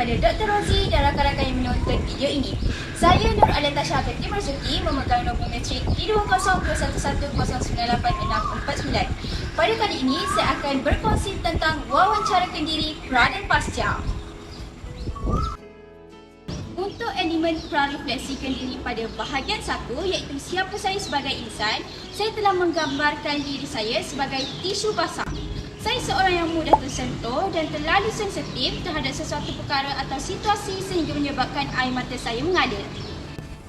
kepada Dr. Rozi dan rakan-rakan yang menonton video ini. Saya Nur Alia Tasha Hakim Marzuki memegang nombor metrik D20211098649. Pada kali ini, saya akan berkongsi tentang wawancarakan diri pra dan pasca. Untuk elemen pra-refleksikan diri pada bahagian 1 iaitu siapa saya sebagai insan, saya telah menggambarkan diri saya sebagai tisu basah. Saya seorang yang mudah tersentuh dan terlalu sensitif terhadap sesuatu perkara atau situasi sehingga menyebabkan air mata saya mengalir.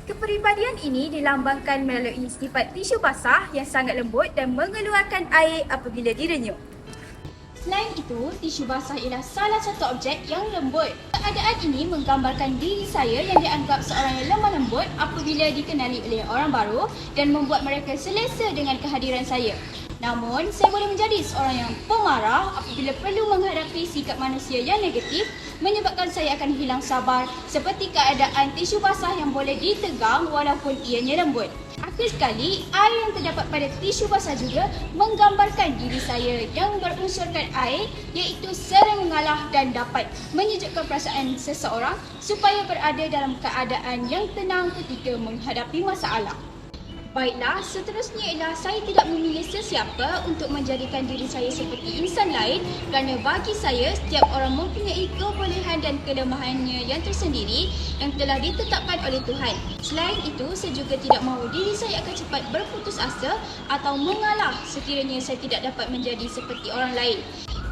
Kepribadian ini dilambangkan melalui sifat tisu basah yang sangat lembut dan mengeluarkan air apabila direnyuh. Selain itu, tisu basah ialah salah satu objek yang lembut. Keadaan ini menggambarkan diri saya yang dianggap seorang yang lemah lembut apabila dikenali oleh orang baru dan membuat mereka selesa dengan kehadiran saya. Namun, saya boleh menjadi seorang yang pemarah apabila perlu menghadapi sikap manusia yang negatif menyebabkan saya akan hilang sabar seperti keadaan tisu basah yang boleh ditegang walaupun ianya lembut. Akhir sekali, air yang terdapat pada tisu basah juga menggambarkan diri saya yang berunsurkan air iaitu sering mengalah dan dapat menyejukkan perasaan seseorang supaya berada dalam keadaan yang tenang ketika menghadapi masalah. Baiklah, seterusnya ialah saya tidak memilih sesiapa untuk menjadikan diri saya seperti insan lain kerana bagi saya setiap orang mempunyai kebolehan dan kelemahannya yang tersendiri yang telah ditetapkan oleh Tuhan. Selain itu, saya juga tidak mahu diri saya akan cepat berputus asa atau mengalah sekiranya saya tidak dapat menjadi seperti orang lain.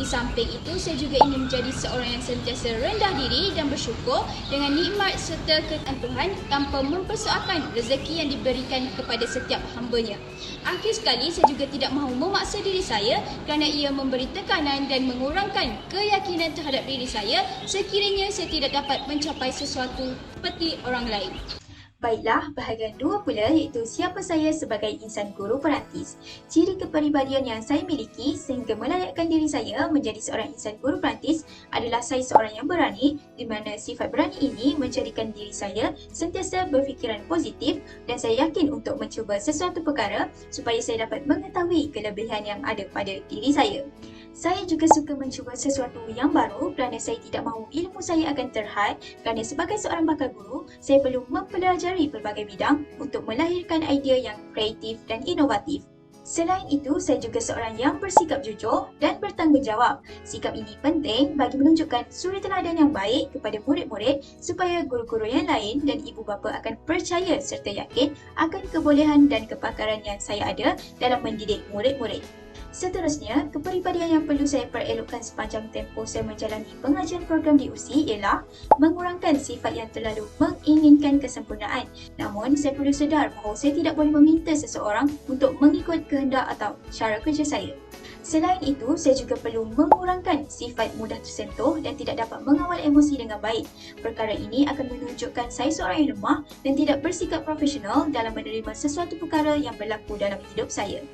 Di samping itu, saya juga ingin menjadi seorang yang sentiasa rendah diri dan bersyukur dengan nikmat serta ketentuan Tuhan tanpa mempersoalkan rezeki yang diberikan kepada setiap hamba-Nya. Akhir sekali, saya juga tidak mahu memaksa diri saya kerana ia memberi tekanan dan mengurangkan keyakinan terhadap diri saya sekiranya saya tidak dapat mencapai sesuatu seperti orang lain. Baiklah, bahagian 2 pula iaitu siapa saya sebagai insan guru perantis. Ciri kepribadian yang saya miliki sehingga melayakkan diri saya menjadi seorang insan guru perantis adalah saya seorang yang berani di mana sifat berani ini menjadikan diri saya sentiasa berfikiran positif dan saya yakin untuk mencuba sesuatu perkara supaya saya dapat mengetahui kelebihan yang ada pada diri saya. Saya juga suka mencuba sesuatu yang baru kerana saya tidak mahu ilmu saya akan terhad kerana sebagai seorang bakal guru, saya perlu mempelajari pelbagai bidang untuk melahirkan idea yang kreatif dan inovatif. Selain itu, saya juga seorang yang bersikap jujur dan bertanggungjawab. Sikap ini penting bagi menunjukkan suri teladan yang baik kepada murid-murid supaya guru-guru yang lain dan ibu bapa akan percaya serta yakin akan kebolehan dan kepakaran yang saya ada dalam mendidik murid-murid. Seterusnya, kepribadian yang perlu saya perelokkan sepanjang tempoh saya menjalani pengajian program di USI ialah mengurangkan sifat yang terlalu menginginkan kesempurnaan. Namun, saya perlu sedar bahawa saya tidak boleh meminta seseorang untuk mengikut kehendak atau cara kerja saya. Selain itu, saya juga perlu mengurangkan sifat mudah tersentuh dan tidak dapat mengawal emosi dengan baik. Perkara ini akan menunjukkan saya seorang yang lemah dan tidak bersikap profesional dalam menerima sesuatu perkara yang berlaku dalam hidup saya.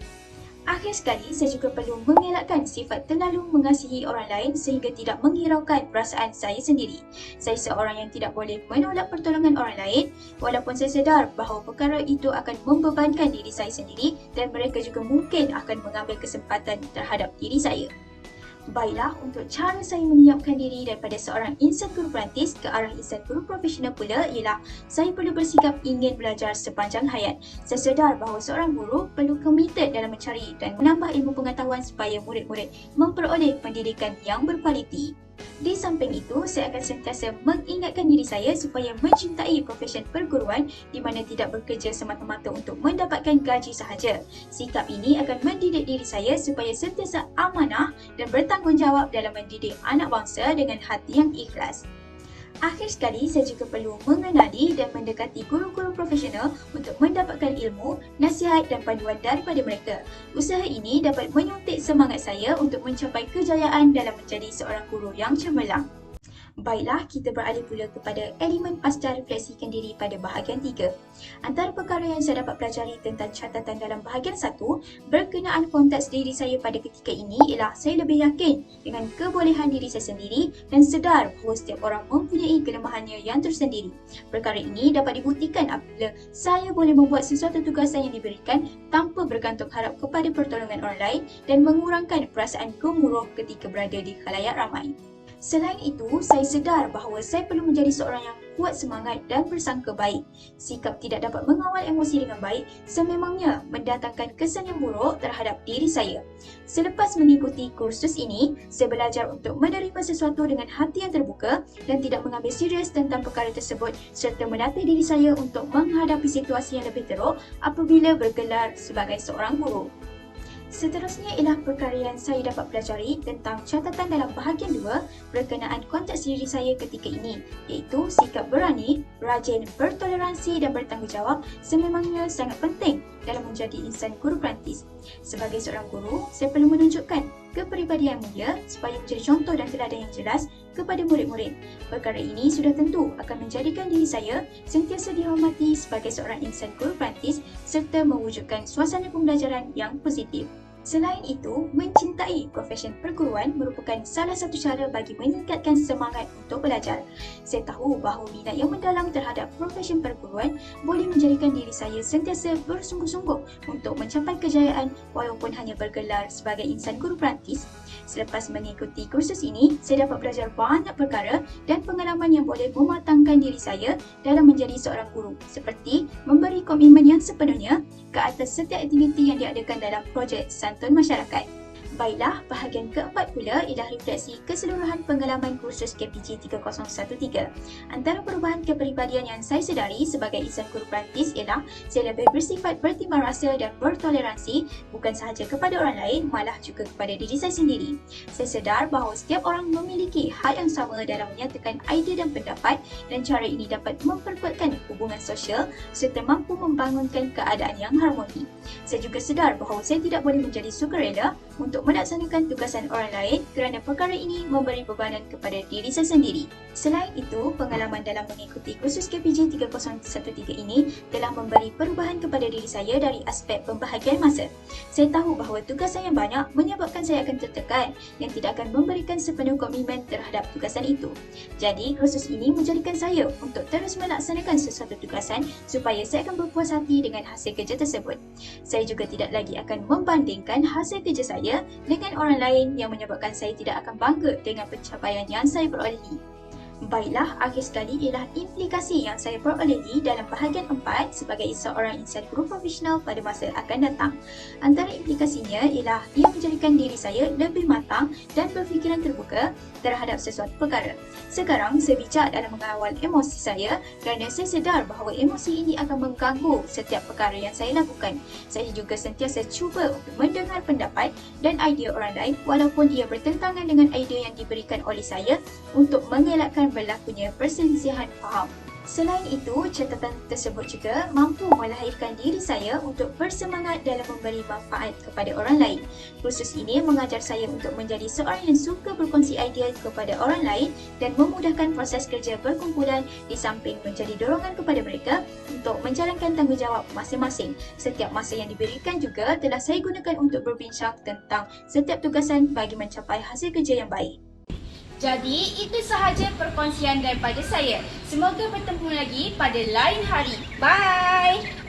Akhir sekali, saya juga perlu mengelakkan sifat terlalu mengasihi orang lain sehingga tidak menghiraukan perasaan saya sendiri. Saya seorang yang tidak boleh menolak pertolongan orang lain walaupun saya sedar bahawa perkara itu akan membebankan diri saya sendiri dan mereka juga mungkin akan mengambil kesempatan terhadap diri saya. Baiklah, untuk cara saya menyiapkan diri daripada seorang insan guru perantis ke arah insan guru profesional pula ialah saya perlu bersikap ingin belajar sepanjang hayat. Saya sedar bahawa seorang guru perlu komited dalam mencari dan menambah ilmu pengetahuan supaya murid-murid memperoleh pendidikan yang berkualiti. Di samping itu, saya akan sentiasa mengingatkan diri saya supaya mencintai profesi perguruan di mana tidak bekerja semata-mata untuk mendapatkan gaji sahaja. Sikap ini akan mendidik diri saya supaya sentiasa amanah dan bertanggungjawab dalam mendidik anak bangsa dengan hati yang ikhlas. Akhir sekali, saya juga perlu mengenali dan mendekati guru-guru profesional untuk mendapatkan ilmu, nasihat dan panduan daripada mereka. Usaha ini dapat menyuntik semangat saya untuk mencapai kejayaan dalam menjadi seorang guru yang cemerlang. Baiklah, kita beralih pula kepada elemen pasca refleksikan diri pada bahagian 3. Antara perkara yang saya dapat pelajari tentang catatan dalam bahagian 1 berkenaan konteks diri saya pada ketika ini ialah saya lebih yakin dengan kebolehan diri saya sendiri dan sedar bahawa setiap orang mempunyai kelemahannya yang tersendiri. Perkara ini dapat dibuktikan apabila saya boleh membuat sesuatu tugasan yang diberikan tanpa bergantung harap kepada pertolongan orang lain dan mengurangkan perasaan gemuruh ketika berada di khalayak ramai. Selain itu, saya sedar bahawa saya perlu menjadi seorang yang kuat semangat dan bersangka baik. Sikap tidak dapat mengawal emosi dengan baik sememangnya mendatangkan kesan yang buruk terhadap diri saya. Selepas mengikuti kursus ini, saya belajar untuk menerima sesuatu dengan hati yang terbuka dan tidak mengambil serius tentang perkara tersebut serta menatih diri saya untuk menghadapi situasi yang lebih teruk apabila bergelar sebagai seorang guru. Seterusnya ialah perkara yang saya dapat pelajari tentang catatan dalam bahagian 2 berkenaan konteks diri saya ketika ini, iaitu sikap berani, rajin, bertoleransi dan bertanggungjawab sememangnya sangat penting dalam menjadi insan guru perantis. Sebagai seorang guru, saya perlu menunjukkan kepribadian mulia supaya menjadi contoh dan teladan yang jelas kepada murid-murid. Perkara ini sudah tentu akan menjadikan diri saya sentiasa dihormati sebagai seorang insan guru perantis serta mewujudkan suasana pembelajaran yang positif. Selain itu, mencintai profesi perguruan merupakan salah satu cara bagi meningkatkan semangat untuk belajar. Saya tahu bahawa minat yang mendalam terhadap profesi perguruan boleh menjadikan diri saya sentiasa bersungguh-sungguh untuk mencapai kejayaan walaupun hanya bergelar sebagai insan guru perantis. Selepas mengikuti kursus ini, saya dapat belajar banyak perkara dan pengalaman yang boleh mematangkan diri saya dalam menjadi seorang guru, seperti memberi komitmen yang sepenuhnya ke atas setiap aktiviti yang diadakan dalam projek santun masyarakat. Baiklah, bahagian keempat pula ialah refleksi keseluruhan pengalaman kursus KPG 3013. Antara perubahan kepribadian yang saya sedari sebagai insan guru perantis ialah saya lebih bersifat bertimbang rasa dan bertoleransi bukan sahaja kepada orang lain, malah juga kepada diri saya sendiri. Saya sedar bahawa setiap orang memiliki hak yang sama dalam menyatakan idea dan pendapat dan cara ini dapat memperkuatkan hubungan sosial serta mampu membangunkan keadaan yang harmoni. Saya juga sedar bahawa saya tidak boleh menjadi sukarela untuk melaksanakan tugasan orang lain kerana perkara ini memberi bebanan kepada diri saya sendiri. Selain itu, pengalaman dalam mengikuti kursus KPG 3013 ini telah memberi perubahan kepada diri saya dari aspek pembahagian masa. Saya tahu bahawa tugasan yang banyak menyebabkan saya akan tertekan dan tidak akan memberikan sepenuh komitmen terhadap tugasan itu. Jadi, kursus ini menjadikan saya untuk terus melaksanakan sesuatu tugasan supaya saya akan berpuas hati dengan hasil kerja tersebut. Saya juga tidak lagi akan membandingkan hasil kerja saya dengan orang lain yang menyebabkan saya tidak akan bangga dengan pencapaian yang saya perolehi. Baiklah, akhir sekali ialah implikasi yang saya perolehi dalam bahagian 4 sebagai seorang insan guru profesional pada masa akan datang. Antara implikasinya ialah ia menjadikan diri saya lebih matang dan berfikiran terbuka terhadap sesuatu perkara. Sekarang, saya bijak dalam mengawal emosi saya kerana saya sedar bahawa emosi ini akan mengganggu setiap perkara yang saya lakukan. Saya juga sentiasa cuba untuk mendengar pendapat dan idea orang lain walaupun ia bertentangan dengan idea yang diberikan oleh saya untuk mengelakkan berlakunya perselisihan faham. Selain itu, catatan tersebut juga mampu melahirkan diri saya untuk bersemangat dalam memberi manfaat kepada orang lain. Kursus ini mengajar saya untuk menjadi seorang yang suka berkongsi idea kepada orang lain dan memudahkan proses kerja berkumpulan di samping menjadi dorongan kepada mereka untuk menjalankan tanggungjawab masing-masing. Setiap masa yang diberikan juga telah saya gunakan untuk berbincang tentang setiap tugasan bagi mencapai hasil kerja yang baik. Jadi, itu sahaja perkongsian daripada saya. Semoga bertemu lagi pada lain hari. Bye!